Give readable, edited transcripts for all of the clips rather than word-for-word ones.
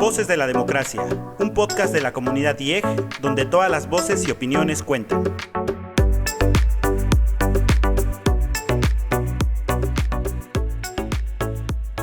Voces de la Democracia, un podcast de la comunidad IEG, donde todas las voces y opiniones cuentan.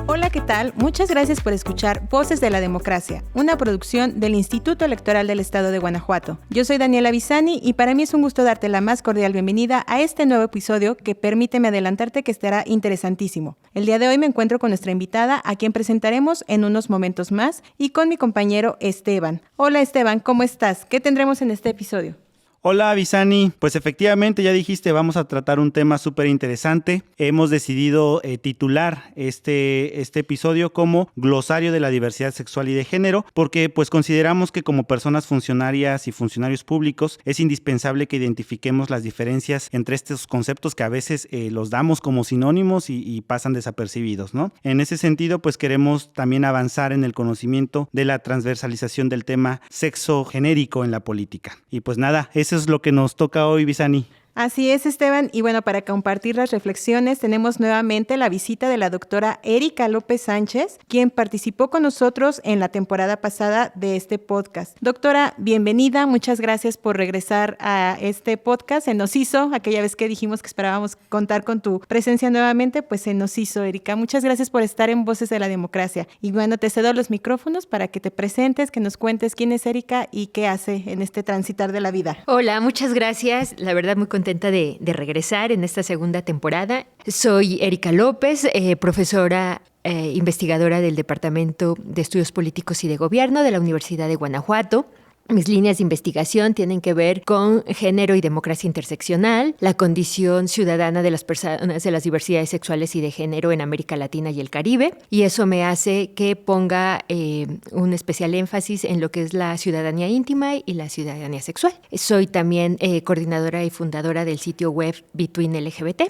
Hola, ¿qué tal? Muchas gracias por escuchar Voces de la Democracia, una producción del Instituto Electoral del Estado de Guanajuato. Yo soy Daniela Bisani y para mí es un gusto darte la más cordial bienvenida a este nuevo episodio que permíteme adelantarte que estará interesantísimo. El día de hoy me encuentro con nuestra invitada, a quien presentaremos en unos momentos más, y con mi compañero Esteban. Hola Esteban, ¿cómo estás? ¿Qué tendremos en este episodio? Hola Bisani, pues efectivamente ya dijiste, vamos a tratar un tema súper interesante. Hemos decidido titular este episodio como Glosario de la Diversidad Sexual y de Género, porque pues consideramos que como personas funcionarias y funcionarios públicos es indispensable que identifiquemos las diferencias entre estos conceptos que a veces los damos como sinónimos y pasan desapercibidos, ¿no? En ese sentido, pues queremos también avanzar en el conocimiento de la transversalización del tema sexo genérico en la política. Y pues nada, eso es lo que nos toca hoy, Bisani. Así es, Esteban, y bueno, para compartir las reflexiones tenemos nuevamente la visita de la doctora Erika López Sánchez, quien participó con nosotros en la temporada pasada de este podcast. Doctora, bienvenida, muchas gracias por regresar a este podcast. Se nos hizo, aquella vez que dijimos que esperábamos contar con tu presencia nuevamente, pues se nos hizo, Erika. Muchas gracias por estar en Voces de la Democracia. Y bueno, te cedo los micrófonos para que te presentes, que nos cuentes quién es Erika y qué hace en este transitar de la vida. Hola, muchas gracias. La verdad, muy contenta de regresar en esta segunda temporada. Soy Erika López, profesora investigadora del Departamento de Estudios Políticos y de Gobierno de la Universidad de Guanajuato. Mis líneas de investigación tienen que ver con género y democracia interseccional, la condición ciudadana de las personas de las diversidades sexuales y de género en América Latina y el Caribe, y eso me hace que ponga un especial énfasis en lo que es la ciudadanía íntima y la ciudadanía sexual. Soy también coordinadora y fundadora del sitio web Between LGBT,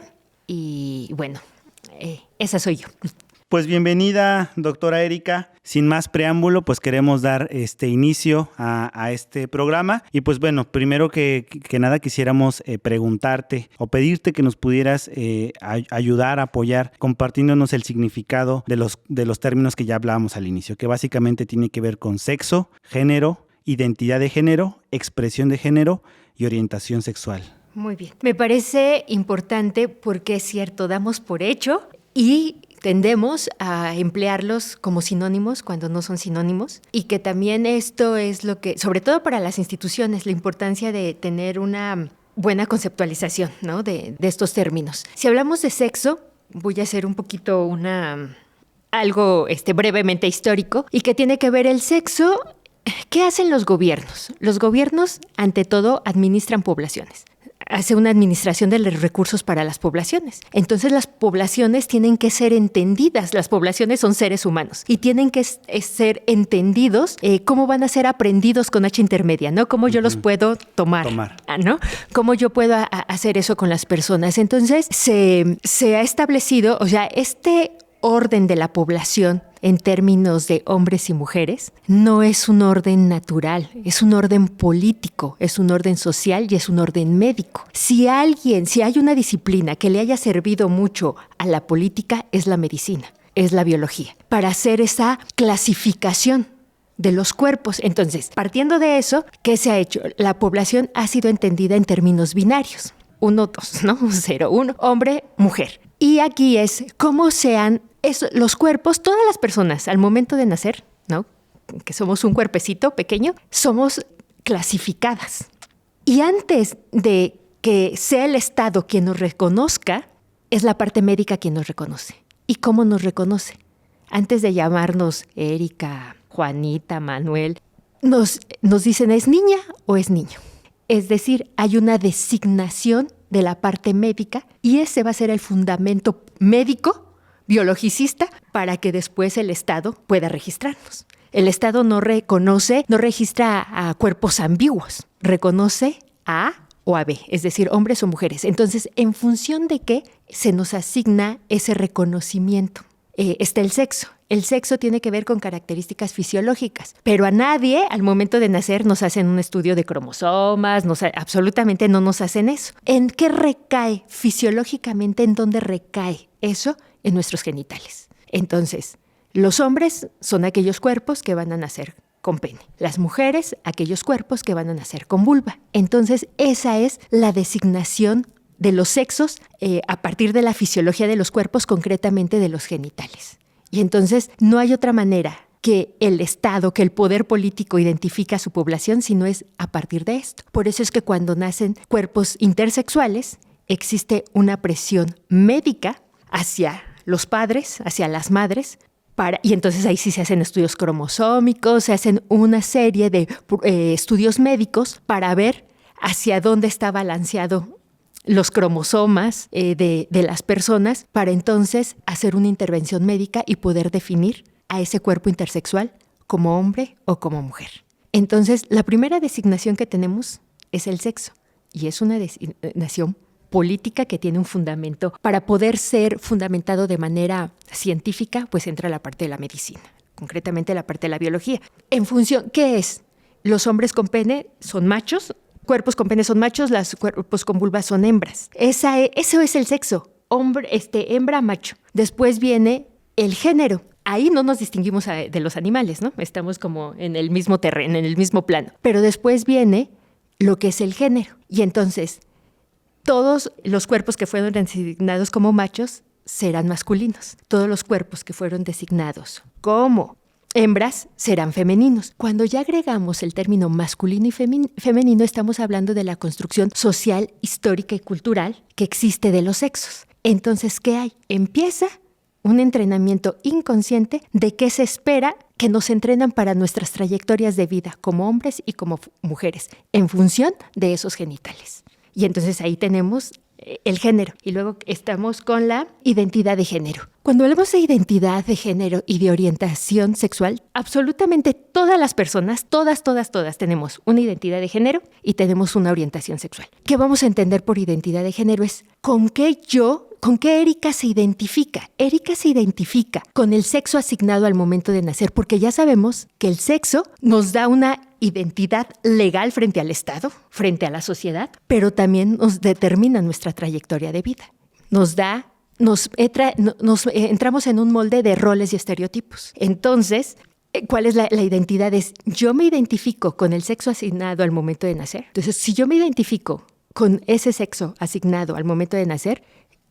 y bueno, esa soy yo. Pues bienvenida, doctora Erika. Sin más preámbulo, pues queremos dar inicio a este programa. Y pues bueno, primero que nada quisiéramos preguntarte o pedirte que nos pudieras ayudar, apoyar, compartiéndonos el significado de los términos que ya hablábamos al inicio, que básicamente tiene que ver con sexo, género, identidad de género, expresión de género y orientación sexual. Muy bien. Me parece importante porque es cierto, damos por hecho y tendemos a emplearlos como sinónimos cuando no son sinónimos, y que también esto es lo que, sobre todo para las instituciones, la importancia de tener una buena conceptualización, ¿no?, de estos términos. Si hablamos de sexo, voy a hacer un poquito algo brevemente histórico, y que tiene que ver el sexo. ¿Qué hacen los gobiernos? Los gobiernos, ante todo, administran poblaciones. Hace una administración de los recursos para las poblaciones. Entonces las poblaciones tienen que ser entendidas. Las poblaciones son seres humanos y tienen que ser entendidos cómo van a ser aprendidos con H intermedia, ¿no? Cómo yo los puedo tomar. ¿No? Cómo yo puedo hacer eso con las personas. Entonces se ha establecido, o sea, este orden de la población en términos de hombres y mujeres no es un orden natural, es un orden político, es un orden social y es un orden médico. Si hay una disciplina que le haya servido mucho a la política, es la medicina, es la biología, para hacer esa clasificación de los cuerpos. Entonces, partiendo de eso, ¿qué se ha hecho? La población ha sido entendida en términos binarios. 1, 2, ¿no? 0, 1, hombre, mujer. Y aquí es cómo los cuerpos, todas las personas al momento de nacer, ¿no?, que somos un cuerpecito pequeño, somos clasificadas. Y antes de que sea el Estado quien nos reconozca, es la parte médica quien nos reconoce. ¿Y cómo nos reconoce? Antes de llamarnos Erika, Juanita, Manuel, nos dicen ¿es niña o es niño? Es decir, hay una designación de la parte médica y ese va a ser el fundamento médico, biologicista, para que después el Estado pueda registrarnos. El Estado no registra a cuerpos ambiguos, reconoce a A o a B, es decir, hombres o mujeres. Entonces, en función de qué se nos asigna ese reconocimiento. Está el sexo. El sexo tiene que ver con características fisiológicas, pero a nadie al momento de nacer nos hacen un estudio de cromosomas, absolutamente no nos hacen eso. ¿En qué recae fisiológicamente? ¿En dónde recae eso? En nuestros genitales. Entonces, Los hombres son aquellos cuerpos que van a nacer con pene. Las mujeres, aquellos cuerpos que van a nacer con vulva. Entonces, esa es la designación de los sexos a partir de la fisiología de los cuerpos, concretamente de los genitales. Y entonces, no hay otra manera que el Estado, que el poder político identifique a su población, sino es a partir de esto. Por eso es que cuando nacen cuerpos intersexuales, existe una presión médica hacia los padres, hacia las madres, y entonces ahí sí se hacen estudios cromosómicos, se hacen una serie de estudios médicos para ver hacia dónde está balanceado los cromosomas de las personas, para entonces hacer una intervención médica y poder definir a ese cuerpo intersexual como hombre o como mujer. Entonces, la primera designación que tenemos es el sexo, y es una designación política que tiene un fundamento. Para poder ser fundamentado de manera científica, pues entra la parte de la medicina, concretamente la parte de la biología. En función, ¿qué es? Los hombres con pene son machos, cuerpos con pene son machos, los cuerpos con vulva son hembras. Eso es el sexo, hombre, hembra, macho. Después viene el género. Ahí no nos distinguimos de los animales, ¿no? Estamos como en el mismo terreno, en el mismo plano. Pero después viene lo que es el género. Y entonces, todos los cuerpos que fueron designados como machos serán masculinos. Todos los cuerpos que fueron designados como hembras serán femeninos. Cuando ya agregamos el término masculino y femenino, estamos hablando de la construcción social, histórica y cultural que existe de los sexos. Entonces, ¿qué hay? Empieza un entrenamiento inconsciente de qué se espera que nos entrenan para nuestras trayectorias de vida como hombres y como mujeres, en función de esos genitales. Y entonces ahí tenemos el género. Y luego estamos con la identidad de género. Cuando hablamos de identidad de género y de orientación sexual, absolutamente todas las personas, todas tenemos una identidad de género y tenemos una orientación sexual. ¿Qué vamos a entender por identidad de género? Es con qué Erika se identifica. Erika se identifica con el sexo asignado al momento de nacer, porque ya sabemos que el sexo nos da una identidad legal frente al Estado, frente a la sociedad, pero también nos determina nuestra trayectoria de vida. Entramos en un molde de roles y estereotipos. Entonces, ¿cuál es la identidad? Yo me identifico con el sexo asignado al momento de nacer. Entonces, si yo me identifico con ese sexo asignado al momento de nacer,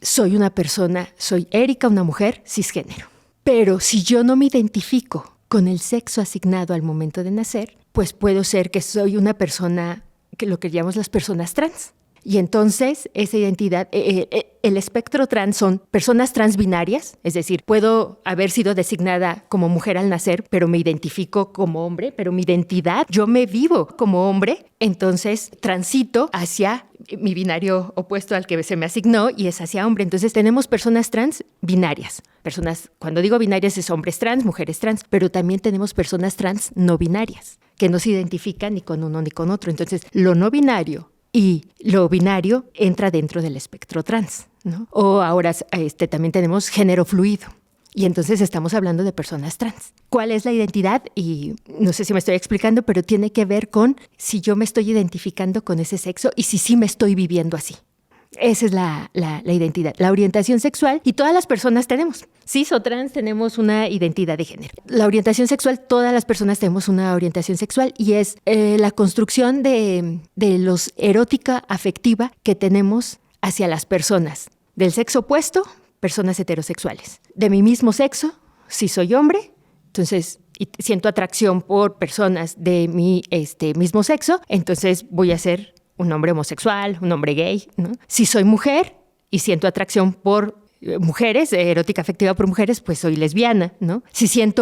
soy una persona, soy Erika, una mujer cisgénero. Pero si yo no me identifico con el sexo asignado al momento de nacer, pues puedo ser que soy una persona, que lo que llamamos las personas trans. Y entonces esa identidad, el espectro trans son personas transbinarias, es decir, puedo haber sido designada como mujer al nacer, pero me identifico como hombre, pero mi identidad, yo me vivo como hombre, entonces transito hacia mi binario opuesto al que se me asignó y es hacia hombre. Entonces tenemos personas trans binarias. Cuando digo binarias es hombres trans, mujeres trans, pero también tenemos personas trans no binarias, que no se identifican ni con uno ni con otro. Entonces lo no binario y lo binario entra dentro del espectro trans, ¿no? O ahora también tenemos género fluido. Y entonces estamos hablando de personas trans. ¿Cuál es la identidad? Y no sé si me estoy explicando, pero tiene que ver con si yo me estoy identificando con ese sexo y si sí me estoy viviendo así. Esa es la identidad, la orientación sexual. Y todas las personas tenemos, cis o trans, tenemos una identidad de género. La orientación sexual, todas las personas tenemos una orientación sexual y es la construcción de los erótica afectiva que tenemos hacia las personas del sexo opuesto, personas heterosexuales. De mi mismo sexo, si soy hombre, entonces y siento atracción por personas de mi mismo sexo, entonces voy a ser un hombre homosexual, un hombre gay, ¿no? Si soy mujer y siento atracción por mujeres, erótica afectiva por mujeres, pues soy lesbiana, ¿no? Si soy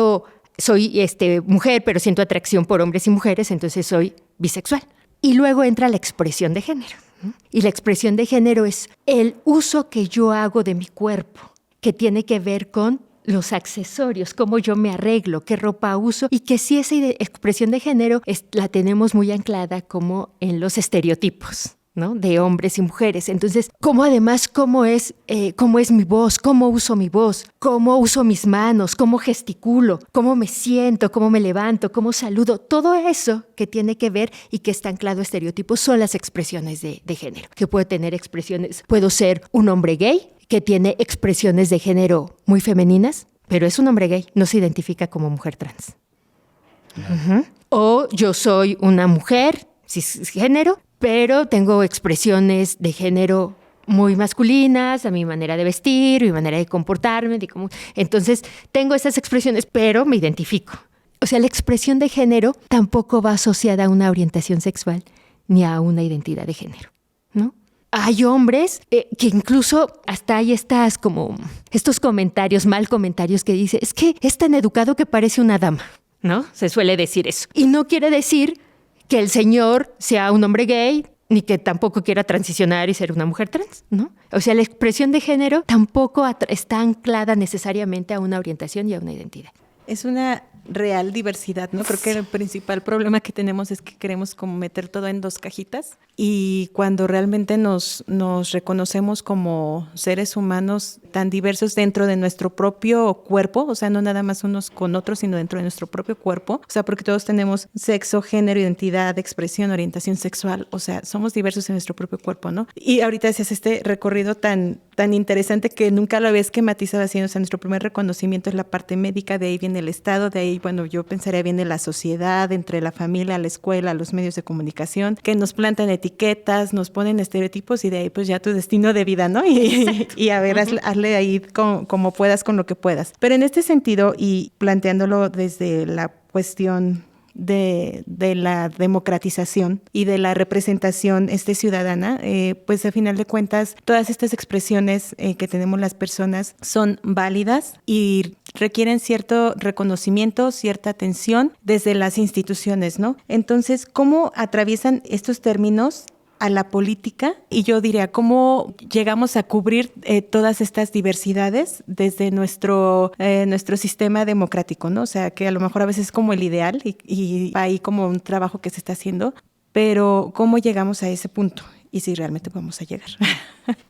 mujer, pero siento atracción por hombres y mujeres, entonces soy bisexual. Y luego entra la expresión de género, ¿no? Y la expresión de género es el uso que yo hago de mi cuerpo, que tiene que ver con los accesorios, cómo yo me arreglo, qué ropa uso, y que sí esa expresión de género la tenemos muy anclada como en los estereotipos, ¿no? De hombres y mujeres. Entonces, cómo es mi voz, cómo uso mi voz, cómo uso mis manos, cómo gesticulo, cómo me siento, cómo me levanto, cómo saludo, todo eso que tiene que ver y que está anclado a estereotipos son las expresiones de género, que puedo tener expresiones, puedo ser un hombre gay, que tiene expresiones de género muy femeninas, pero es un hombre gay, no se identifica como mujer trans. Uh-huh. O yo soy una mujer cisgénero, pero tengo expresiones de género muy masculinas, a mi manera de vestir, mi manera de comportarme. Entonces, tengo esas expresiones, pero me identifico. O sea, la expresión de género tampoco va asociada a una orientación sexual ni a una identidad de género, ¿no? Hay hombres que incluso hasta hay estos comentarios, mal comentarios que dice, es que es tan educado que parece una dama, ¿no? Se suele decir eso. Y no quiere decir que el señor sea un hombre gay, ni que tampoco quiera transicionar y ser una mujer trans, ¿no? O sea, la expresión de género tampoco está anclada necesariamente a una orientación y a una identidad. Es una real diversidad, ¿no? Creo que el principal problema que tenemos es que queremos como meter todo en 2 cajitas y cuando realmente nos reconocemos como seres humanos tan diversos dentro de nuestro propio cuerpo, o sea, no nada más unos con otros, sino dentro de nuestro propio cuerpo, o sea, porque todos tenemos sexo, género, identidad, expresión, orientación sexual, o sea, somos diversos en nuestro propio cuerpo, ¿no? Y ahorita hacías este recorrido tan interesante que nunca lo había esquematizado así, o sea, nuestro primer reconocimiento es la parte médica, de ahí viene el Estado, de ahí, bueno, yo pensaría viene la sociedad, entre la familia, la escuela, los medios de comunicación, que nos plantan etiquetas, nos ponen estereotipos y de ahí pues ya tu destino de vida, ¿no? Y a ver, hazle ahí como puedas con lo que puedas. Pero en este sentido, y planteándolo desde la cuestión de la democratización y de la representación ciudadana, pues a final de cuentas todas estas expresiones que tenemos las personas son válidas y requieren cierto reconocimiento, cierta atención desde las instituciones, ¿no? Entonces, ¿cómo atraviesan estos términos a la política? Y yo diría, ¿cómo llegamos a cubrir todas estas diversidades desde nuestro sistema democrático, ¿no? O sea, que a lo mejor a veces es como el ideal y hay como un trabajo que se está haciendo, pero ¿cómo llegamos a ese punto? Y si realmente vamos a llegar.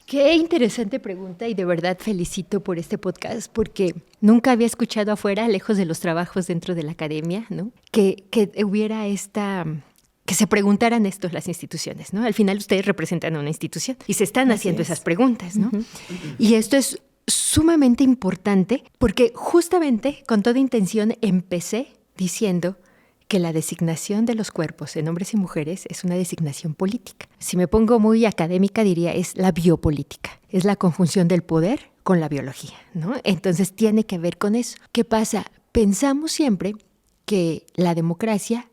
Qué interesante pregunta y de verdad felicito por este podcast porque nunca había escuchado afuera, lejos de los trabajos dentro de la academia, ¿no? Que hubiera que se preguntaran esto las instituciones, ¿no? Al final ustedes representan a una institución y se están haciendo esas preguntas, ¿no? Y esto es sumamente importante porque justamente con toda intención empecé diciendo que la designación de los cuerpos en hombres y mujeres es una designación política. Si me pongo muy académica diría es la biopolítica, es la conjunción del poder con la biología, ¿no? Entonces tiene que ver con eso. ¿Qué pasa? Pensamos siempre que la democracia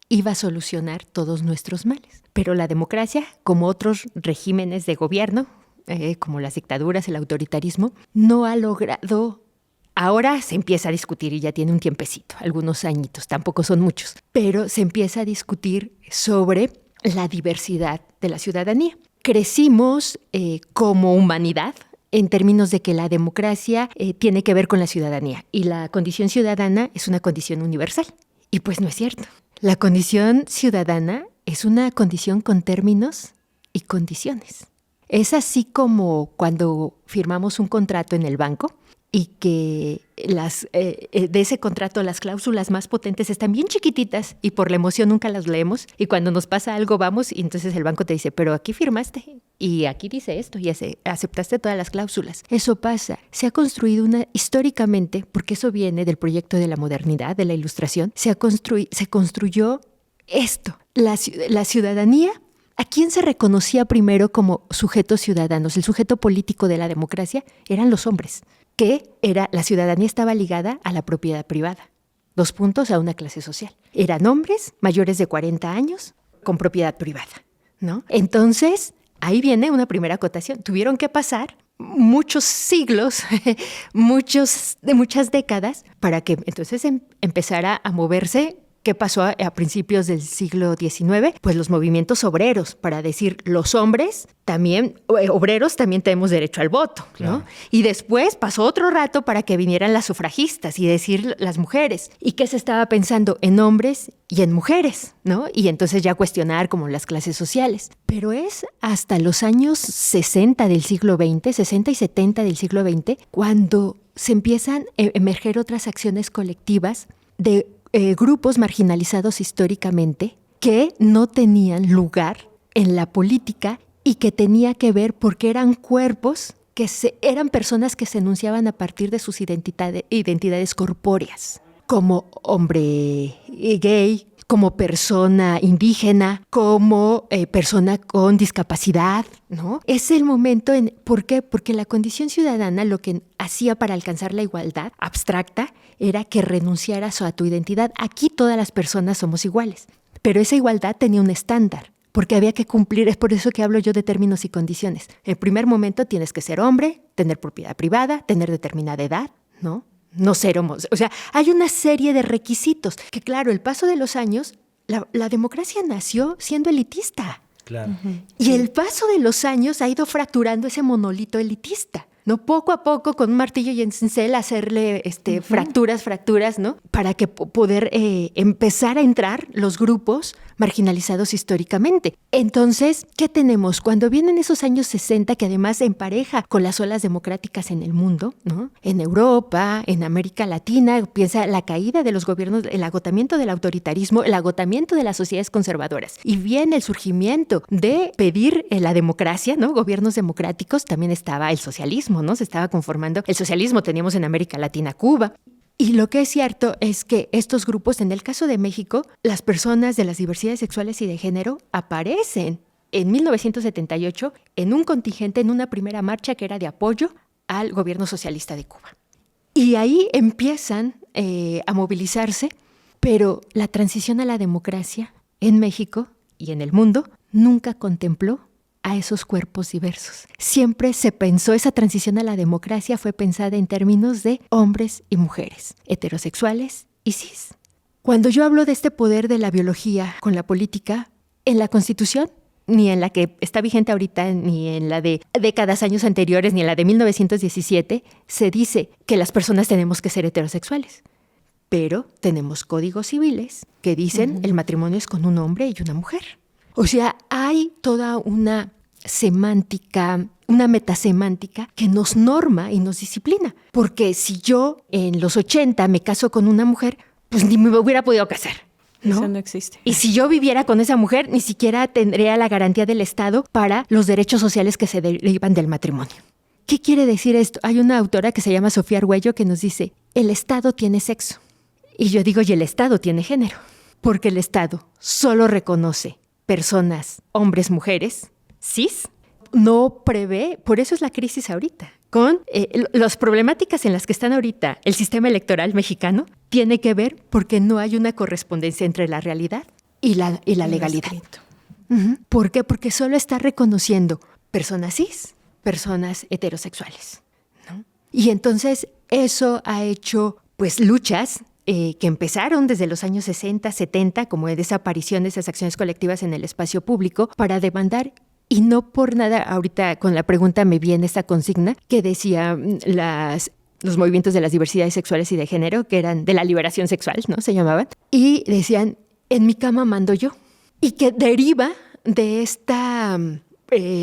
iba a solucionar todos nuestros males. Pero la democracia, como otros regímenes de gobierno, como las dictaduras, el autoritarismo, no ha logrado. Ahora se empieza a discutir y ya tiene un tiempecito, algunos añitos, tampoco son muchos, pero se empieza a discutir sobre la diversidad de la ciudadanía. Crecimos como humanidad en términos de que la democracia tiene que ver con la ciudadanía y la condición ciudadana es una condición universal. Y pues no es cierto. La condición ciudadana es una condición con términos y condiciones. Es así como cuando firmamos un contrato en el banco y que de ese contrato las cláusulas más potentes están bien chiquititas y por la emoción nunca las leemos y cuando nos pasa algo vamos y entonces el banco te dice, pero aquí firmaste y aquí dice esto y aceptaste todas las cláusulas. Eso pasa. Se ha construido históricamente, porque eso viene del proyecto de la modernidad, de la ilustración, se construyó esto. La ciudadanía, ¿a quién se reconocía primero como sujetos ciudadanos? El sujeto político de la democracia eran los hombres. La ciudadanía estaba ligada a la propiedad privada. 2 puntos a una clase social. Eran hombres mayores de 40 años con propiedad privada, ¿no? Entonces, ahí viene una primera acotación. Tuvieron que pasar muchos siglos, muchas décadas, para que entonces empezara a moverse. ¿Qué pasó a principios del siglo XIX? Pues los movimientos obreros, para decir los hombres también, obreros también tenemos derecho al voto, claro, ¿no? Y después pasó otro rato para que vinieran las sufragistas y decir las mujeres. ¿Y qué se estaba pensando? En hombres y en mujeres, ¿no? Y entonces ya cuestionar como las clases sociales. Pero es hasta los años 60 del siglo XX, 60 y 70 del siglo XX, cuando se empiezan a emerger otras acciones colectivas de grupos marginalizados históricamente que no tenían lugar en la política y que tenía que ver porque eran cuerpos que eran personas que se enunciaban a partir de sus identidades corpóreas, como hombre gay, como persona indígena, como persona con discapacidad, ¿no? Es el momento ¿por qué? Porque la condición ciudadana lo que hacía para alcanzar la igualdad abstracta era que renunciaras a tu identidad. Aquí todas las personas somos iguales, pero esa igualdad tenía un estándar, porque había que cumplir, es por eso que hablo yo de términos y condiciones. En primer momento tienes que ser hombre, tener propiedad privada, tener determinada edad, ¿no? No ser homosexual. O sea, hay una serie de requisitos que, claro, el paso de los años, la democracia nació siendo elitista. Claro. Y el paso de los años ha ido fracturando ese monolito elitista, ¿no? Poco a poco, con un martillo y un cincel, hacerle fracturas, ¿no? Para que poder empezar a entrar los grupos marginalizados históricamente. Entonces, ¿qué tenemos? Cuando vienen esos años 60, que además se empareja con las olas democráticas en el mundo, ¿no? En Europa, en América Latina, piensa la caída de los gobiernos, el agotamiento del autoritarismo, el agotamiento de las sociedades conservadoras. Y viene el surgimiento de pedir la democracia, ¿no? Gobiernos democráticos. También estaba el socialismo, ¿no? Se estaba conformando el socialismo. Teníamos en América Latina Cuba. Y lo que es cierto es que estos grupos, en el caso de México, las personas de las diversidades sexuales y de género aparecen en 1978 en un contingente, en una primera marcha que era de apoyo al gobierno socialista de Cuba. Y ahí empiezan a movilizarse, pero la transición a la democracia en México y en el mundo nunca contempló a esos cuerpos diversos. Siempre se pensó, esa transición a la democracia fue pensada en términos de hombres y mujeres, heterosexuales y cis. Cuando yo hablo de este poder de la biología con la política, en la Constitución, ni en la que está vigente ahorita, ni en la de décadas años anteriores, ni en la de 1917, se dice que las personas tenemos que ser heterosexuales. Pero tenemos códigos civiles que dicen el matrimonio es con un hombre y una mujer. O sea, hay toda una semántica, una metasemántica que nos norma y nos disciplina. Porque si yo en los 80 me caso con una mujer, pues ni me hubiera podido casar, ¿no? Eso no existe. Y si yo viviera con esa mujer, ni siquiera tendría la garantía del Estado para los derechos sociales que se derivan del matrimonio. ¿Qué quiere decir esto? Hay una autora que se llama Sofía Argüello que nos dice, el Estado tiene sexo. Y yo digo, y el Estado tiene género. Porque el Estado solo reconoce personas, hombres, mujeres, cis, no prevé, por eso es la crisis ahorita, con las problemáticas en las que están ahorita el sistema electoral mexicano, tiene que ver porque no hay una correspondencia entre la realidad y la legalidad. ¿Por qué? Porque solo está reconociendo personas cis, personas heterosexuales, ¿no? Y entonces eso ha hecho pues luchas que empezaron desde los años 60, 70, como de desaparición de esas acciones colectivas en el espacio público, para demandar, y no por nada, ahorita con la pregunta me viene esta consigna que decía los movimientos de las diversidades sexuales y de género, que eran de la liberación sexual, ¿no? Se llamaban, y decían, en mi cama mando yo, y que deriva de esta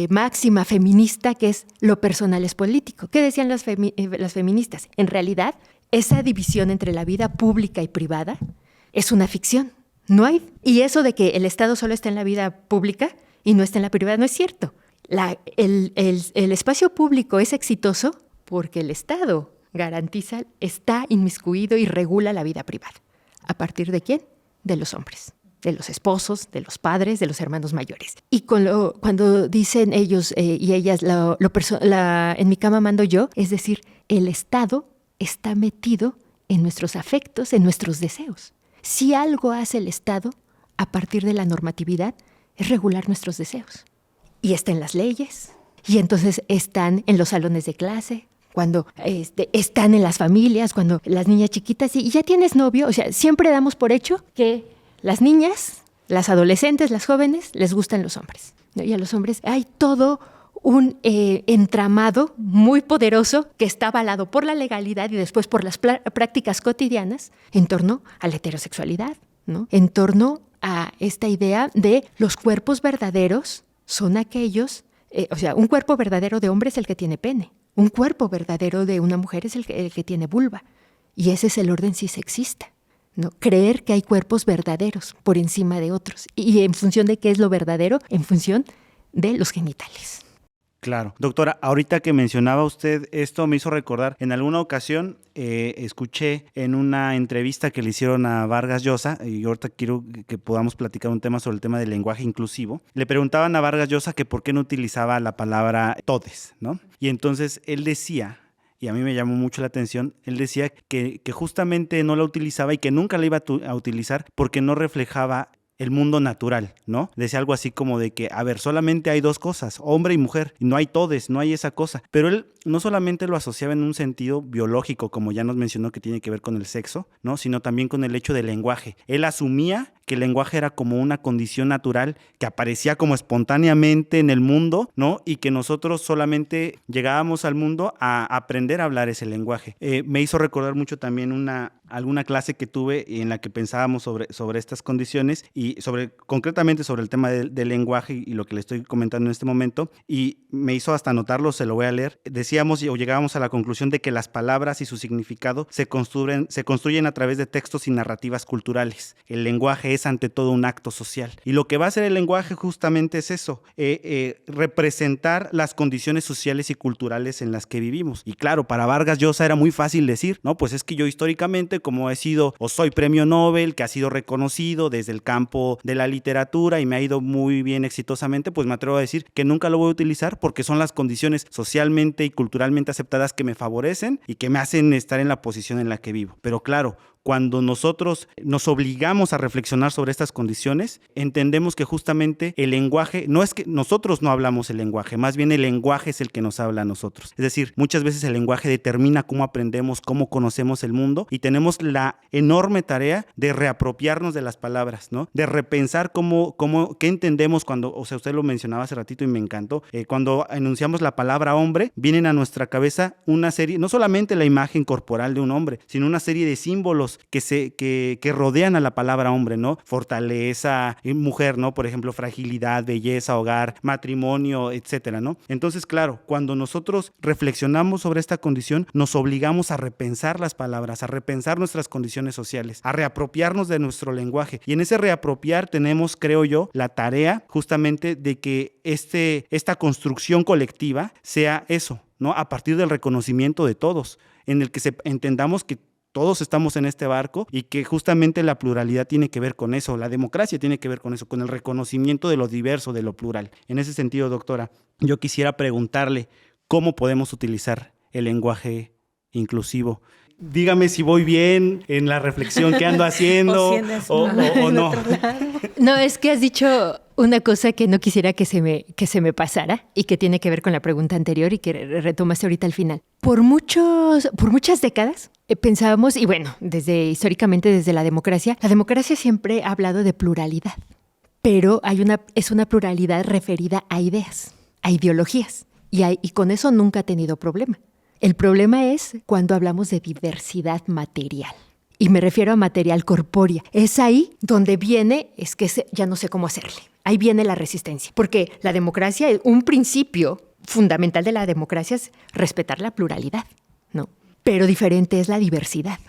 máxima feminista que es lo personal es político. ¿Qué decían las feministas? En realidad, esa división entre la vida pública y privada es una ficción. No hay. Y eso de que el Estado solo está en la vida pública y no está en la privada no es cierto. El espacio público es exitoso porque el Estado garantiza, está inmiscuido y regula la vida privada. ¿A partir de quién? De los hombres, de los esposos, de los padres, de los hermanos mayores. Y cuando dicen ellos y ellas, en mi cama mando yo, es decir, el Estado está metido en nuestros afectos, en nuestros deseos. Si algo hace el Estado, a partir de la normatividad, es regular nuestros deseos. Y está en las leyes, y entonces están en los salones de clase, cuando están en las familias, cuando las niñas chiquitas, y ya tienes novio, o sea, siempre damos por hecho que las niñas, las adolescentes, las jóvenes, les gustan los hombres, ¿no? Y a los hombres hay todo un entramado muy poderoso que está avalado por la legalidad y después por las prácticas cotidianas en torno a la heterosexualidad, ¿no? En torno a esta idea de los cuerpos verdaderos son aquellos, o sea, un cuerpo verdadero de hombre es el que tiene pene, un cuerpo verdadero de una mujer es el que tiene vulva, y ese es el orden cisexista, ¿no? Creer que hay cuerpos verdaderos por encima de otros, y en función de qué es lo verdadero, en función de los genitales. Claro. Doctora, ahorita que mencionaba usted esto me hizo recordar, en alguna ocasión escuché en una entrevista que le hicieron a Vargas Llosa, y ahorita quiero que podamos platicar un tema sobre el tema del lenguaje inclusivo, le preguntaban a Vargas Llosa que por qué no utilizaba la palabra todes, ¿no? Y entonces él decía, y a mí me llamó mucho la atención, él decía que justamente no la utilizaba y que nunca la iba a utilizar porque no reflejaba el mundo natural, ¿no? Decía algo así como de que, a ver, solamente hay dos cosas, hombre y mujer, y no hay todes, no hay esa cosa. Pero él no solamente lo asociaba en un sentido biológico, como ya nos mencionó que tiene que ver con el sexo, ¿no? Sino también con el hecho del lenguaje. Él asumía que el lenguaje era como una condición natural que aparecía como espontáneamente en el mundo, ¿no? Y que nosotros solamente llegábamos al mundo a aprender a hablar ese lenguaje. Me hizo recordar mucho también alguna clase que tuve en la que pensábamos sobre estas condiciones y concretamente sobre el tema del lenguaje y lo que le estoy comentando en este momento, y me hizo hasta anotarlo, se lo voy a leer. Decíamos o llegábamos a la conclusión de que las palabras y su significado se construyen a través de textos y narrativas culturales. El lenguaje es ante todo un acto social. Y lo que va a hacer el lenguaje justamente es eso, representar las condiciones sociales y culturales en las que vivimos. Y claro, para Vargas Llosa era muy fácil decir, no, pues es que yo históricamente, como he sido o soy premio Nobel, que ha sido reconocido desde el campo de la literatura y me ha ido muy bien exitosamente, pues me atrevo a decir que nunca lo voy a utilizar porque son las condiciones socialmente y culturalmente aceptadas que me favorecen y que me hacen estar en la posición en la que vivo. Pero claro, cuando nosotros nos obligamos a reflexionar sobre estas condiciones, entendemos que justamente el lenguaje, no es que nosotros no hablamos el lenguaje, más bien el lenguaje es el que nos habla a nosotros. Es decir, muchas veces el lenguaje determina cómo aprendemos, cómo conocemos el mundo y tenemos la enorme tarea de reapropiarnos de las palabras, ¿no? De repensar qué entendemos cuando, o sea, usted lo mencionaba hace ratito y me encantó, cuando enunciamos la palabra hombre, vienen a nuestra cabeza una serie, no solamente la imagen corporal de un hombre, sino una serie de símbolos que rodean a la palabra hombre, ¿no? Fortaleza, mujer, ¿no? Por ejemplo, fragilidad, belleza, hogar, matrimonio, etcétera, ¿no? Entonces, claro, cuando nosotros reflexionamos sobre esta condición, nos obligamos a repensar las palabras, a repensar nuestras condiciones sociales, a reapropiarnos de nuestro lenguaje. Y en ese reapropiar tenemos, creo yo, la tarea justamente de que esta construcción colectiva sea eso, ¿no? A partir del reconocimiento de todos, en el que entendamos que todos estamos en este barco y que justamente la pluralidad tiene que ver con eso, la democracia tiene que ver con eso, con el reconocimiento de lo diverso, de lo plural. En ese sentido, doctora, yo quisiera preguntarle cómo podemos utilizar el lenguaje inclusivo. Dígame si voy bien en la reflexión que ando haciendo o no. No, es que has dicho una cosa que no quisiera que se me pasara y que tiene que ver con la pregunta anterior y que retomaste ahorita al final. Por muchas décadas pensábamos, y bueno, históricamente desde la democracia siempre ha hablado de pluralidad, pero es una pluralidad referida a ideas, a ideologías, y con eso nunca ha tenido problema. El problema es cuando hablamos de diversidad material. Y me refiero a material corpórea. Es ahí donde viene, ya no sé cómo hacerle. Ahí viene la resistencia. Porque la democracia, un principio fundamental de la democracia es respetar la pluralidad, ¿no? Pero diferente es la diversidad.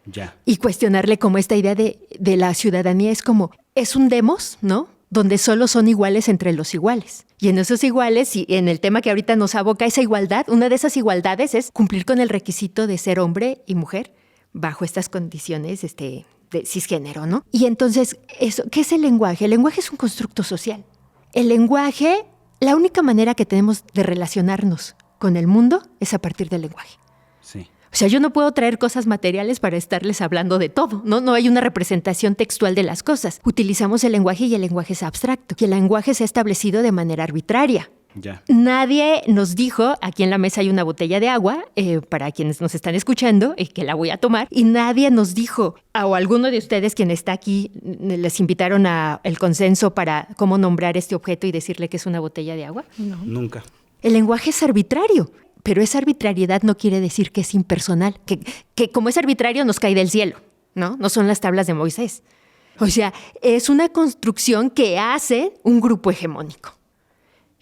Ya. Y cuestionarle como esta idea de la ciudadanía es un demos, ¿no? Donde solo son iguales entre los iguales. Y en esos iguales, y en el tema que ahorita nos aboca esa igualdad, una de esas igualdades es cumplir con el requisito de ser hombre y mujer bajo estas condiciones de cisgénero, ¿no? Y entonces, ¿qué es el lenguaje? El lenguaje es un constructo social. El lenguaje, la única manera que tenemos de relacionarnos con el mundo es a partir del lenguaje. Sí. O sea, yo no puedo traer cosas materiales para estarles hablando de todo, ¿no? No hay una representación textual de las cosas. Utilizamos el lenguaje y el lenguaje es abstracto. Y el lenguaje se ha establecido de manera arbitraria. Ya. Nadie nos dijo, aquí en la mesa hay una botella de agua, para quienes nos están escuchando, que la voy a tomar, y nadie nos dijo, o alguno de ustedes quien está aquí, les invitaron al consenso para cómo nombrar este objeto y decirle que es una botella de agua. No. Nunca. El lenguaje es arbitrario. Pero esa arbitrariedad no quiere decir que es impersonal, que como es arbitrario nos cae del cielo, ¿no? No son las tablas de Moisés. O sea, es una construcción que hace un grupo hegemónico,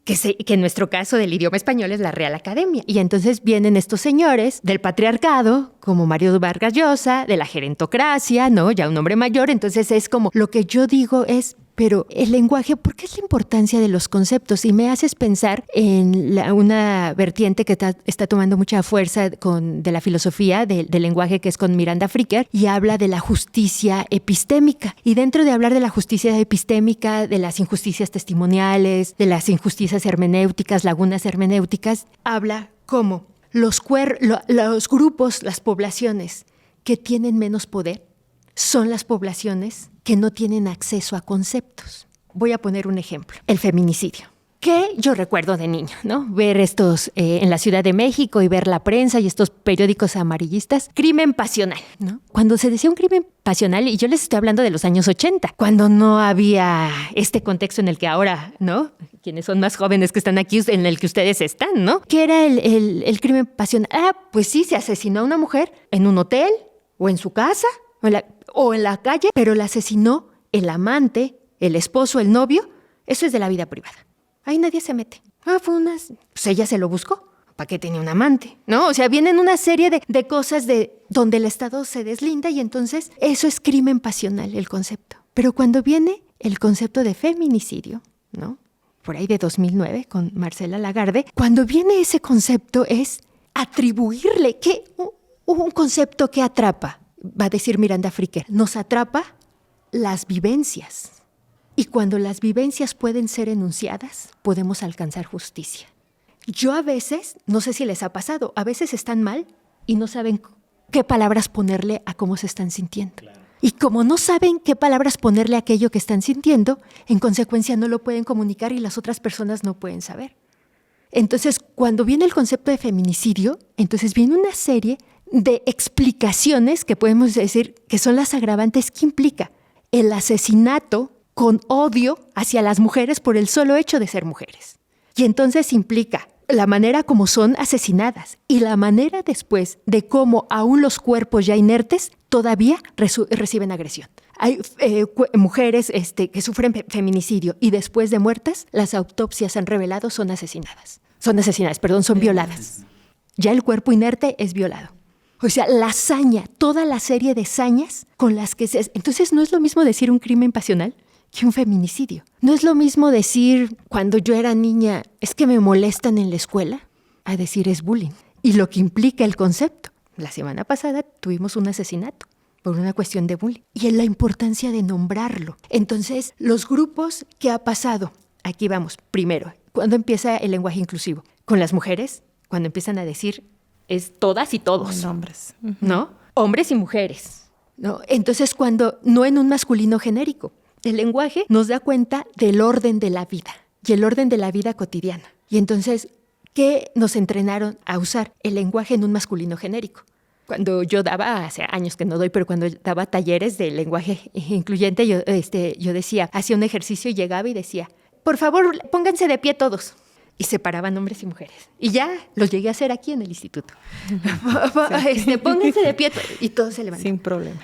que en nuestro caso del idioma español es la Real Academia. Y entonces vienen estos señores del patriarcado, como Mario Vargas Llosa, de la gerontocracia, ¿no? Ya un hombre mayor, entonces es como, lo que yo digo es, Pero el lenguaje, ¿por qué es la importancia de los conceptos? Y me haces pensar en una vertiente que está tomando mucha fuerza de la filosofía del lenguaje, que es con Miranda Fricker, y habla de la justicia epistémica. Y dentro de hablar de la justicia epistémica, de las injusticias testimoniales, de las injusticias hermenéuticas, lagunas hermenéuticas, habla cómo los grupos, las poblaciones que tienen menos poder son las poblaciones que no tienen acceso a conceptos. Voy a poner un ejemplo, el feminicidio, que yo recuerdo de niño, ¿no? Ver estos en la Ciudad de México y ver la prensa y estos periódicos amarillistas, crimen pasional, ¿no? Cuando se decía un crimen pasional, y yo les estoy hablando de los años 80, cuando no había este contexto en el que ahora, ¿no? Quienes son más jóvenes que están aquí, en el que ustedes están, ¿no? ¿Qué era el crimen pasional? Pues sí, se asesinó a una mujer en un hotel o en su casa o en la calle, pero la asesinó el amante, el esposo, el novio. Eso es de la vida privada. Ahí nadie se mete. Pues ella se lo buscó. ¿Para qué tenía un amante? ¿No? O sea, vienen una serie de cosas donde el Estado se deslinda y entonces eso es crimen pasional, el concepto. Pero cuando viene el concepto de feminicidio, ¿no? Por ahí de 2009 con Marcela Lagarde, cuando viene ese concepto es atribuirle un concepto que atrapa. Va a decir Miranda Fricker, nos atrapa las vivencias. Y cuando las vivencias pueden ser enunciadas, podemos alcanzar justicia. Yo a veces, no sé si les ha pasado, a veces están mal y no saben qué palabras ponerle a cómo se están sintiendo. Claro. Y como no saben qué palabras ponerle a aquello que están sintiendo, en consecuencia no lo pueden comunicar y las otras personas no pueden saber. Entonces, cuando viene el concepto de feminicidio, entonces viene una serie de explicaciones que podemos decir que son las agravantes que implica el asesinato con odio hacia las mujeres por el solo hecho de ser mujeres. Y entonces implica la manera como son asesinadas y la manera después de cómo aún los cuerpos ya inertes todavía reciben agresión. Hay mujeres que sufren feminicidio y después de muertas, las autopsias han revelado son violadas. Ya el cuerpo inerte es violado. O sea, la hazaña, toda la serie de hazañas con las que se... Entonces no es lo mismo decir un crimen pasional que un feminicidio. No es lo mismo decir, cuando yo era niña, es que me molestan en la escuela, a decir es bullying. Y lo que implica el concepto. La semana pasada tuvimos un asesinato por una cuestión de bullying. Y en la importancia de nombrarlo. Entonces, los grupos que ha pasado, aquí vamos, primero, cuando empieza el lenguaje inclusivo, con las mujeres, cuando empiezan a decir es todas y todos. Hombres. ¿No? Hombres y mujeres. ¿No? Entonces, cuando no en un masculino genérico, el lenguaje nos da cuenta del orden de la vida y el orden de la vida cotidiana. Y entonces, ¿qué nos entrenaron a usar? El lenguaje en un masculino genérico. Cuando yo daba, hace años que no doy, pero cuando daba talleres de lenguaje incluyente, yo decía, hacía un ejercicio y llegaba y decía, por favor, pónganse de pie todos. Y separaban hombres y mujeres. Y ya los llegué a hacer aquí en el instituto. Sí. Pónganse de pie y todos se levantan.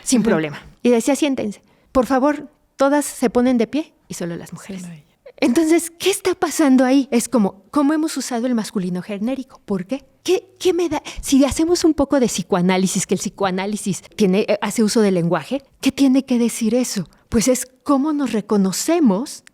Sin problema. Y decía, siéntense. Por favor, todas se ponen de pie y solo las mujeres. Entonces, ¿qué está pasando ahí? Es como, ¿cómo hemos usado el masculino genérico? ¿Por qué? ¿Qué me da? Si hacemos un poco de psicoanálisis, que el psicoanálisis hace uso del lenguaje, ¿qué tiene que decir eso? Pues es cómo nos reconocemos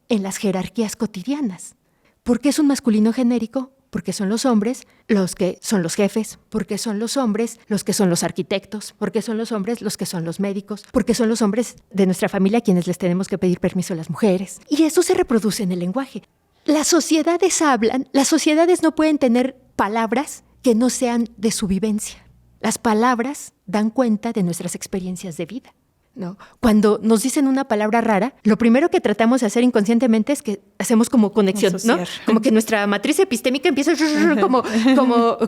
en las jerarquías cotidianas. ¿Por qué es un masculino genérico? Porque son los hombres los que son los jefes, porque son los hombres los que son los arquitectos, porque son los hombres los que son los médicos, porque son los hombres de nuestra familia a quienes les tenemos que pedir permiso a las mujeres. Y eso se reproduce en el lenguaje. Las sociedades hablan, las sociedades no pueden tener palabras que no sean de su vivencia. Las palabras dan cuenta de nuestras experiencias de vida. ¿No? Cuando nos dicen una palabra rara, lo primero que tratamos de hacer inconscientemente es que hacemos como conexión, ¿no? Como que nuestra matriz epistémica empieza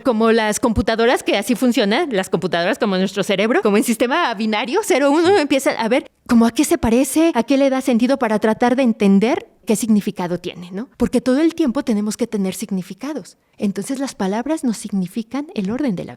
como las computadoras, que así funcionan, las computadoras como nuestro cerebro, como en sistema binario, 0-1, empieza a ver como a qué se parece, a qué le da sentido para tratar de entender qué significado tiene, ¿no? Porque todo el tiempo tenemos que tener significados. Entonces las palabras nos significan el orden de la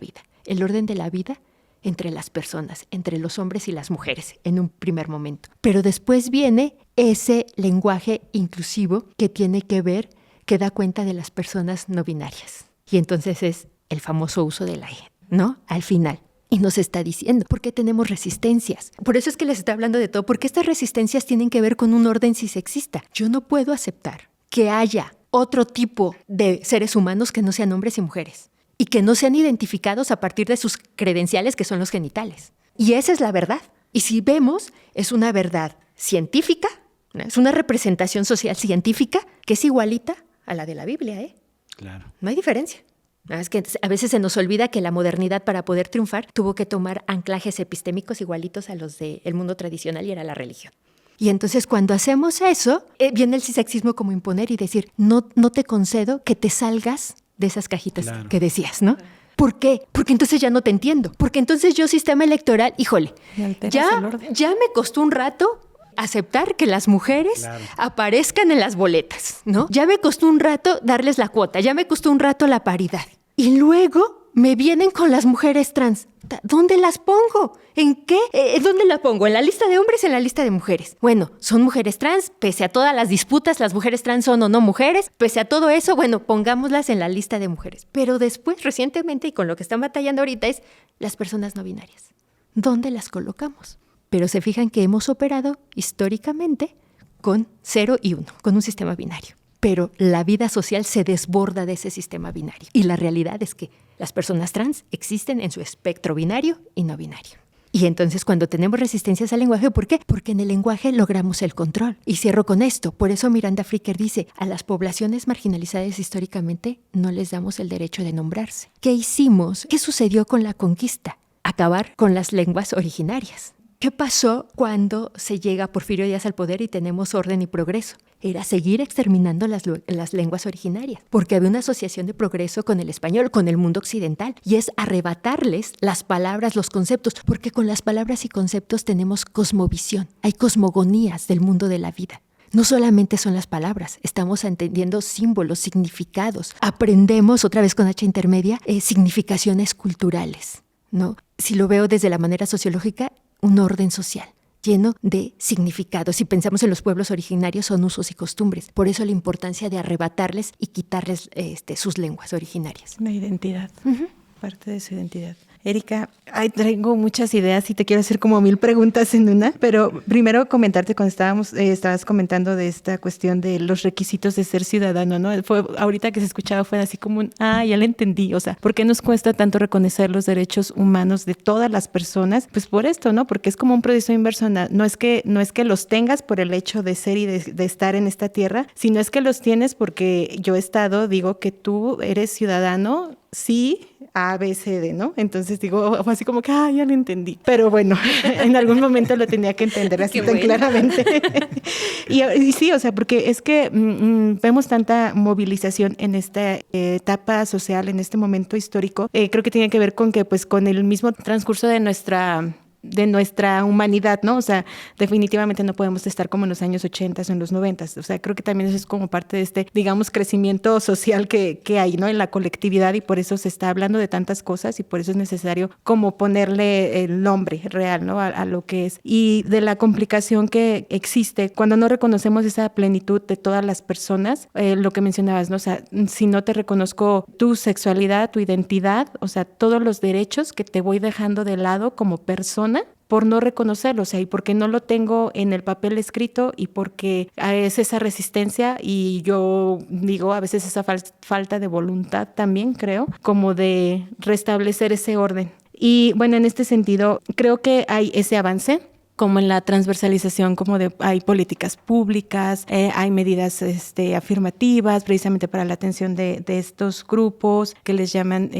vida entre las personas, entre los hombres y las mujeres, en un primer momento. Pero después viene ese lenguaje inclusivo que tiene que ver, que da cuenta de las personas no binarias. Y entonces es el famoso uso de la E, ¿no? Al final. Y nos está diciendo por qué tenemos resistencias. Por eso es que les estoy hablando de todo, porque estas resistencias tienen que ver con un orden cisexista. Yo no puedo aceptar que haya otro tipo de seres humanos que no sean hombres y mujeres y que no sean identificados a partir de sus credenciales, que son los genitales. Y esa es la verdad. Y si vemos, es una verdad científica, ¿no? Es una representación social científica que es igualita a la de la Biblia, ¿eh? Claro. No hay diferencia. Es que a veces se nos olvida que la modernidad, para poder triunfar, tuvo que tomar anclajes epistémicos igualitos a los del mundo tradicional, y era la religión. Y entonces cuando hacemos eso, viene el cisexismo como imponer y decir, no te concedo que te salgas de esas cajitas que decías, ¿no? ¿Por qué? Porque entonces ya no te entiendo. Porque entonces yo, sistema electoral, híjole, ya me costó un rato aceptar que las mujeres aparezcan en las boletas, ¿no? Ya me costó un rato darles la cuota, ya me costó un rato la paridad. Y luego me vienen con las mujeres trans. ¿Dónde las pongo? ¿En qué? ¿Dónde la pongo? ¿En la lista de hombres o en la lista de mujeres? Bueno, son mujeres trans, pese a todas las disputas, las mujeres trans son o no mujeres, pese a todo eso, bueno, pongámoslas en la lista de mujeres. Pero después, recientemente, y con lo que están batallando ahorita, es las personas no binarias. ¿Dónde las colocamos? Pero se fijan que hemos operado históricamente con 0 y 1, con un sistema binario. Pero la vida social se desborda de ese sistema binario. Y la realidad es que las personas trans existen en su espectro binario y no binario. Y entonces cuando tenemos resistencias al lenguaje, ¿por qué? Porque en el lenguaje logramos el control. Y cierro con esto. Por eso Miranda Fricker dice, a las poblaciones marginalizadas históricamente no les damos el derecho de nombrarse. ¿Qué hicimos? ¿Qué sucedió con la conquista? Acabar con las lenguas originarias. ¿Qué pasó cuando se llega a Porfirio Díaz al poder y tenemos orden y progreso? Era seguir exterminando las lenguas originarias, porque había una asociación de progreso con el español, con el mundo occidental, y es arrebatarles las palabras, los conceptos, porque con las palabras y conceptos tenemos cosmovisión, hay cosmogonías del mundo de la vida. No solamente son las palabras, estamos entendiendo símbolos, significados, aprendemos, otra vez con H intermedia, significaciones culturales, ¿no? Si lo veo desde la manera sociológica, un orden social lleno de significados. Si pensamos en los pueblos originarios, son usos y costumbres. Por eso la importancia de arrebatarles y quitarles sus lenguas originarias. Una identidad, parte de su identidad. Erika, traigo muchas ideas y te quiero hacer como 1000 preguntas en una, pero primero comentarte cuando estabas comentando de esta cuestión de los requisitos de ser ciudadano, ¿no? Ahorita que se escuchaba fue así como ya le entendí, o sea, ¿por qué nos cuesta tanto reconocer los derechos humanos de todas las personas? Pues por esto, ¿no? Porque es como un proceso inverso, no es que los tengas por el hecho de ser y de estar en esta tierra, sino es que los tienes porque yo digo que tú eres ciudadano, sí, A, B, C, D, ¿no? Entonces digo, así como que, ya lo entendí. Pero bueno, en algún momento lo tenía que entender así tan claramente. y sí, o sea, porque es que vemos tanta movilización en esta etapa social, en este momento histórico. Creo que tiene que ver con que, pues, con el mismo transcurso de nuestra humanidad, ¿no? O sea, definitivamente no podemos estar como en los años 80 o en los 90. O sea, creo que también eso es como parte de este, digamos, crecimiento social que hay, ¿no? En la colectividad, y por eso se está hablando de tantas cosas y por eso es necesario como ponerle el nombre real, ¿no? A lo que es. Y de la complicación que existe cuando no reconocemos esa plenitud de todas las personas, lo que mencionabas, ¿no? O sea, si no te reconozco tu sexualidad, tu identidad, o sea, todos los derechos que te voy dejando de lado como persona, por no reconocerlo, o sea, y porque no lo tengo en el papel escrito y porque es esa resistencia, y yo digo a veces esa falta de voluntad también, creo, como de restablecer ese orden. Y bueno, en este sentido, creo que hay ese avance, como en la transversalización, como hay políticas públicas, hay medidas afirmativas precisamente para la atención de estos grupos que les llaman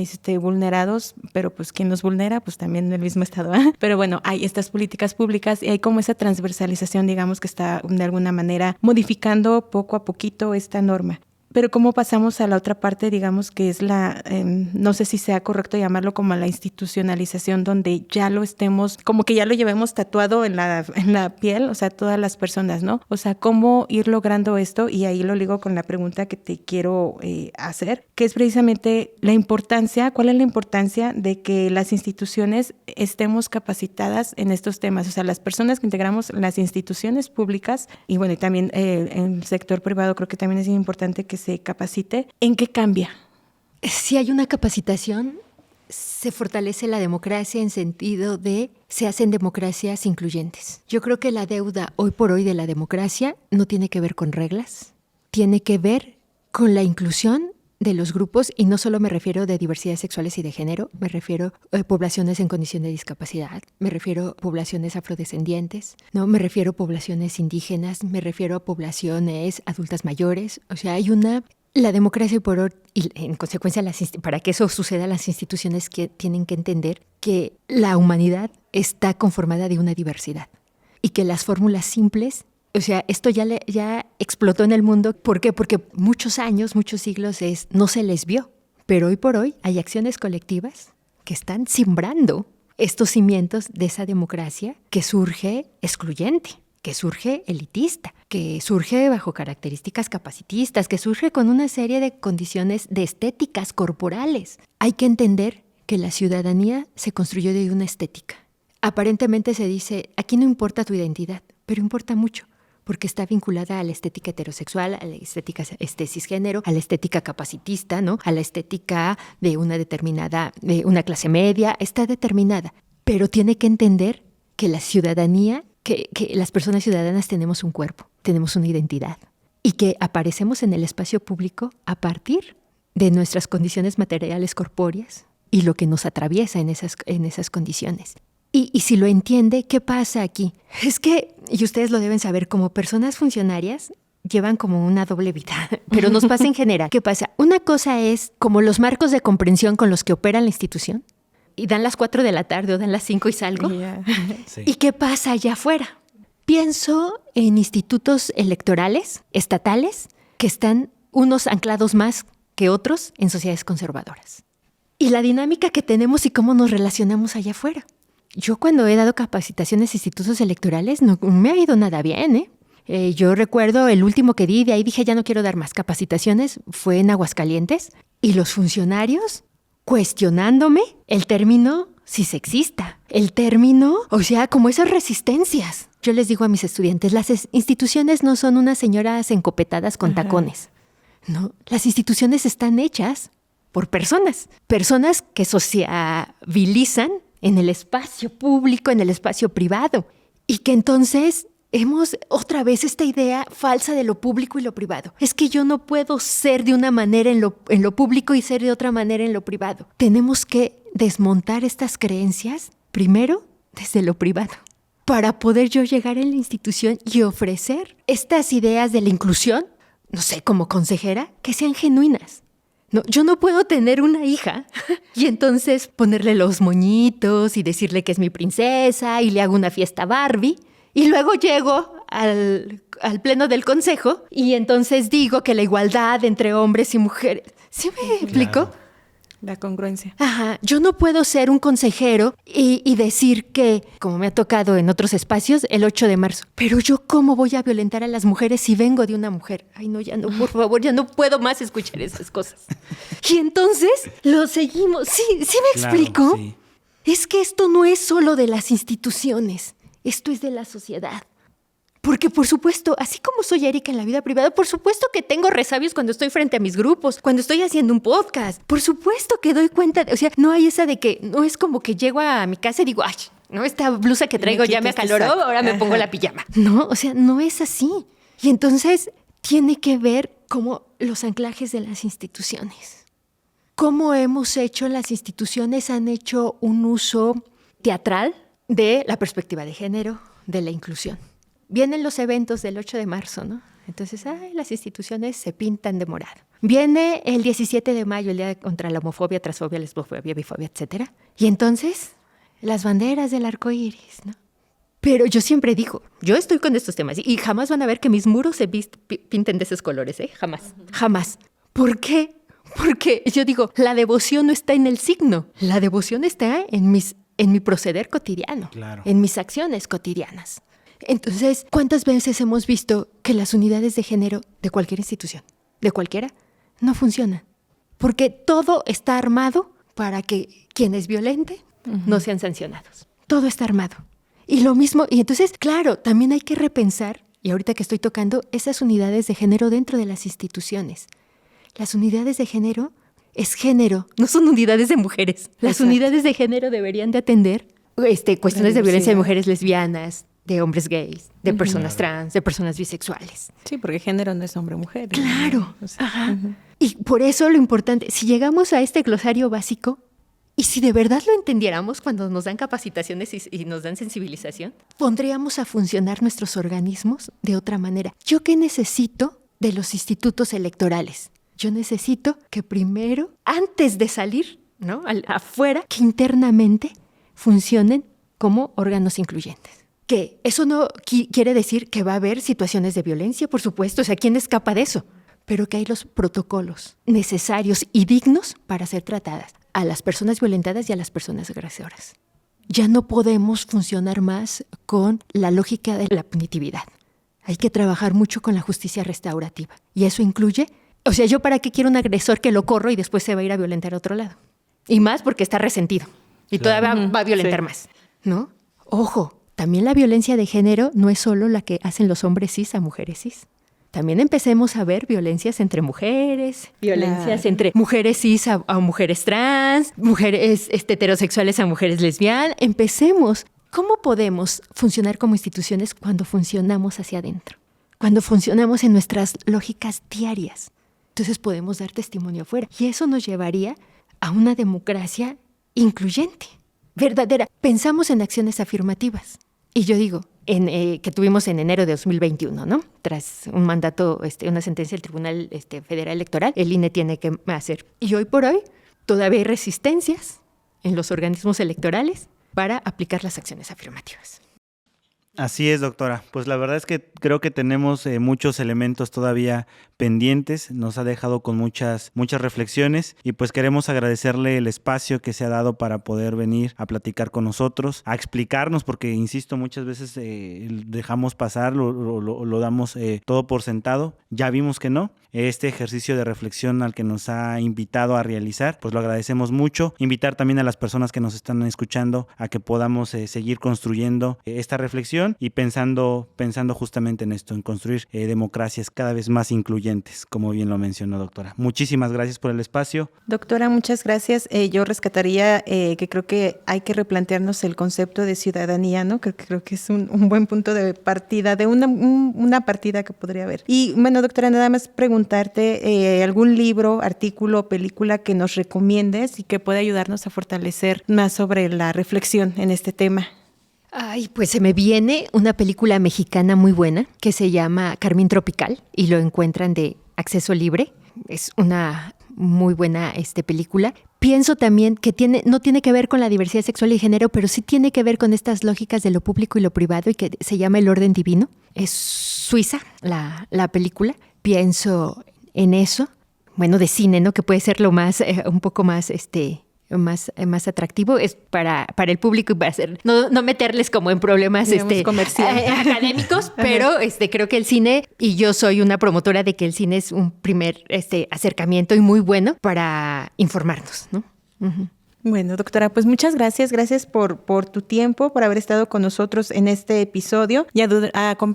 vulnerados, pero pues ¿quién los vulnera? Pues también el mismo Estado, ¿eh? Pero bueno, hay estas políticas públicas y hay como esa transversalización, digamos, que está de alguna manera modificando poco a poquito esta norma. Pero ¿cómo pasamos a la otra parte, digamos, que es no sé si sea correcto llamarlo como la institucionalización, donde ya lo estemos, como que ya lo llevemos tatuado en la piel, o sea, todas las personas, ¿no? O sea, ¿cómo ir logrando esto? Y ahí lo ligo con la pregunta que te quiero hacer, que es precisamente ¿cuál es la importancia de que las instituciones estemos capacitadas en estos temas? O sea, las personas que integramos las instituciones públicas, y bueno, y también en el sector privado, creo que también es importante que se capacite. ¿En qué cambia? Si hay una capacitación, se fortalece la democracia en sentido de se hacen democracias incluyentes. Yo creo que la deuda hoy por hoy de la democracia no tiene que ver con reglas, tiene que ver con la inclusión de los grupos, y no solo me refiero de diversidades sexuales y de género, me refiero a poblaciones en condición de discapacidad, me refiero a poblaciones afrodescendientes, ¿no? Me refiero a poblaciones indígenas, me refiero a poblaciones adultas mayores. O sea, la democracia y en consecuencia para que eso suceda, las instituciones que tienen que entender que la humanidad está conformada de una diversidad y que las fórmulas simples, o sea, esto ya explotó en el mundo. ¿Por qué? Porque muchos años, muchos siglos no se les vio. Pero hoy por hoy hay acciones colectivas que están sembrando estos cimientos de esa democracia que surge excluyente, que surge elitista, que surge bajo características capacitistas, que surge con una serie de condiciones de estéticas corporales. Hay que entender que la ciudadanía se construyó de una estética. Aparentemente se dice, aquí no importa tu identidad, pero importa mucho, porque está vinculada a la estética heterosexual, a la estética cisgénero, a la estética capacitista, ¿no? A la estética de una clase media, está determinada. Pero tiene que entender que la ciudadanía, que las personas ciudadanas tenemos un cuerpo, tenemos una identidad, y que aparecemos en el espacio público a partir de nuestras condiciones materiales corpóreas y lo que nos atraviesa en esas condiciones. Y si lo entiende, ¿qué pasa aquí? Es que, y ustedes lo deben saber, como personas funcionarias llevan como una doble vida, pero nos pasa en general. ¿Qué pasa? Una cosa es como los marcos de comprensión con los que opera la institución, y dan las 4 de la tarde o dan las 5 y salgo. Yeah. Sí. ¿Y qué pasa allá afuera? Pienso en institutos electorales, estatales, que están unos anclados más que otros en sociedades conservadoras. Y la dinámica que tenemos y cómo nos relacionamos allá afuera. Yo cuando he dado capacitaciones a institutos electorales no me ha ido nada bien, ¿eh? Yo recuerdo el último que di, de ahí dije ya no quiero dar más capacitaciones, fue en Aguascalientes, y los funcionarios cuestionándome el término cisexista, el término, o sea, como esas resistencias. Yo les digo a mis estudiantes, las instituciones no son unas señoras encopetadas con tacones, no, las instituciones están hechas por personas que sociabilizan en el espacio público, en el espacio privado, y que entonces hemos otra vez esta idea falsa de lo público y lo privado. Es que yo no puedo ser de una manera en lo público y ser de otra manera en lo privado. Tenemos que desmontar estas creencias primero desde lo privado para poder yo llegar en la institución y ofrecer estas ideas de la inclusión, no sé, como consejera, que sean genuinas. No, yo no puedo tener una hija y entonces ponerle los moñitos y decirle que es mi princesa y le hago una fiesta Barbie y luego llego al pleno del consejo y entonces digo que la igualdad entre hombres y mujeres. ¿Sí me explico? Claro. La congruencia. Ajá, yo no puedo ser un consejero y decir que, como me ha tocado en otros espacios, el 8 de marzo. Pero yo, ¿cómo voy a violentar a las mujeres si vengo de una mujer? Ay, no, ya no, por favor, ya no puedo más escuchar esas cosas. Y entonces lo seguimos. ¿Sí me explico? Claro, sí. Es que esto no es solo de las instituciones, esto es de la sociedad. Porque, por supuesto, así como soy Erika en la vida privada, por supuesto que tengo resabios cuando estoy frente a mis grupos, cuando estoy haciendo un podcast. Por supuesto que doy cuenta, o sea, no hay esa de que, no es como que llego a mi casa y digo, ay, no, esta blusa que traigo ya me acaloró, ahora me pongo la pijama. No, o sea, no es así. Y entonces tiene que ver como los anclajes de las instituciones. Cómo las instituciones han hecho un uso teatral de la perspectiva de género, de la inclusión. Vienen los eventos del 8 de marzo, ¿no? Entonces, las instituciones se pintan de morado. Viene el 17 de mayo, el día contra la homofobia, transfobia, lesbofobia, bifobia, etc. Y entonces, las banderas del arco iris, ¿no? Pero yo siempre digo, yo estoy con estos temas y jamás van a ver que mis muros se pinten de esos colores, ¿eh? Jamás, jamás. ¿Por qué? Porque yo digo, la devoción no está en el signo. La devoción está en mi proceder cotidiano, claro, en mis acciones cotidianas. Entonces, ¿cuántas veces hemos visto que las unidades de género de cualquier institución, de cualquiera, no funcionan? Porque todo está armado para que quienes violenten no sean sancionados. Todo está armado. Y lo mismo, y entonces, claro, también hay que repensar, y ahorita que estoy tocando, esas unidades de género dentro de las instituciones. Las unidades de género es género, no son unidades de mujeres. Las unidades de género deberían de atender cuestiones de violencia de mujeres lesbianas, de hombres gays, de personas trans, de personas bisexuales. Sí, porque género no es hombre-mujer. Claro. O sea, y por eso lo importante, si llegamos a este glosario básico, y si de verdad lo entendiéramos cuando nos dan capacitaciones y nos dan sensibilización, pondríamos a funcionar nuestros organismos de otra manera. ¿Yo qué necesito de los institutos electorales? Yo necesito que primero, antes de salir, ¿no?, afuera, que internamente funcionen como órganos incluyentes. Que eso no quiere decir que va a haber situaciones de violencia, por supuesto, o sea, ¿quién escapa de eso? Pero que hay los protocolos necesarios y dignos para ser tratadas a las personas violentadas y a las personas agresoras. Ya no podemos funcionar más con la lógica de la punitividad. Hay que trabajar mucho con la justicia restaurativa. Y eso incluye, o sea, ¿yo para qué quiero un agresor que lo corro y después se va a ir a violentar a otro lado? Y más porque está resentido. Y todavía va a violentar más, ¿no? Ojo, también la violencia de género no es solo la que hacen los hombres cis a mujeres cis. También empecemos a ver violencias entre mujeres, violencias entre mujeres cis a mujeres trans, mujeres heterosexuales a mujeres lesbianas. Empecemos. ¿Cómo podemos funcionar como instituciones cuando funcionamos hacia adentro? Cuando funcionamos en nuestras lógicas diarias. Entonces podemos dar testimonio afuera. Y eso nos llevaría a una democracia incluyente, verdadera. Pensamos en acciones afirmativas. Y yo digo, que tuvimos en enero de 2021, ¿no? Tras un mandato, una sentencia del Tribunal Federal Electoral, el INE tiene que hacer. Y hoy por hoy todavía hay resistencias en los organismos electorales para aplicar las acciones afirmativas. Así es, doctora. Pues la verdad es que creo que tenemos muchos elementos todavía pendientes, nos ha dejado con muchas reflexiones y pues queremos agradecerle el espacio que se ha dado para poder venir a platicar con nosotros, a explicarnos, porque insisto, muchas veces dejamos pasar, lo damos todo por sentado, ya vimos que no. Este ejercicio de reflexión al que nos ha invitado a realizar, pues lo agradecemos mucho. Invitar también a las personas que nos están escuchando a que podamos seguir construyendo esta reflexión y pensando justamente en esto, en construir democracias cada vez más incluyentes, como bien lo mencionó, doctora. Muchísimas gracias por el espacio. Doctora, muchas gracias. Yo rescataría que creo que hay que replantearnos el concepto de ciudadanía, ¿no? Creo que es un buen punto de partida, de una partida que podría haber. Y bueno, doctora, nada más preguntarte algún libro, artículo, película que nos recomiendes y que pueda ayudarnos a fortalecer más sobre la reflexión en este tema. Ay, pues se me viene una película mexicana muy buena que se llama Carmín Tropical y lo encuentran de acceso libre. Es una muy buena película. Pienso también que no tiene que ver con la diversidad sexual y género, pero sí tiene que ver con estas lógicas de lo público y lo privado y que se llama El Orden Divino. Es suiza la película. Pienso en eso. Bueno, de cine, ¿no? Que puede ser lo más, un poco más más atractivo es para el público y para no meterles como en problemas comerciales académicos, pero creo que el cine, y yo soy una promotora de que el cine es un primer acercamiento y muy bueno para informarnos, ¿no? Uh-huh. Bueno, doctora, pues muchas gracias. Gracias por tu tiempo, por haber estado con nosotros en este episodio y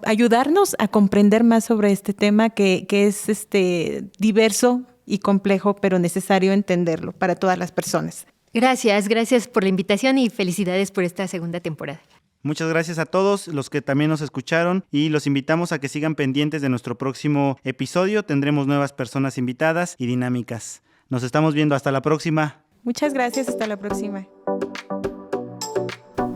ayudarnos a comprender más sobre este tema que es diverso y complejo, pero necesario entenderlo para todas las personas. Gracias por la invitación y felicidades por esta segunda temporada. Muchas gracias a todos los que también nos escucharon y los invitamos a que sigan pendientes de nuestro próximo episodio. Tendremos nuevas personas invitadas y dinámicas. Nos estamos viendo. Hasta la próxima. Muchas gracias. Hasta la próxima.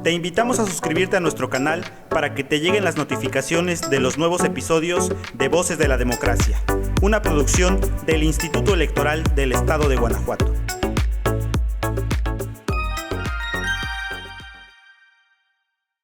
Te invitamos a suscribirte a nuestro canal para que te lleguen las notificaciones de los nuevos episodios de Voces de la Democracia, una producción del Instituto Electoral del Estado de Guanajuato.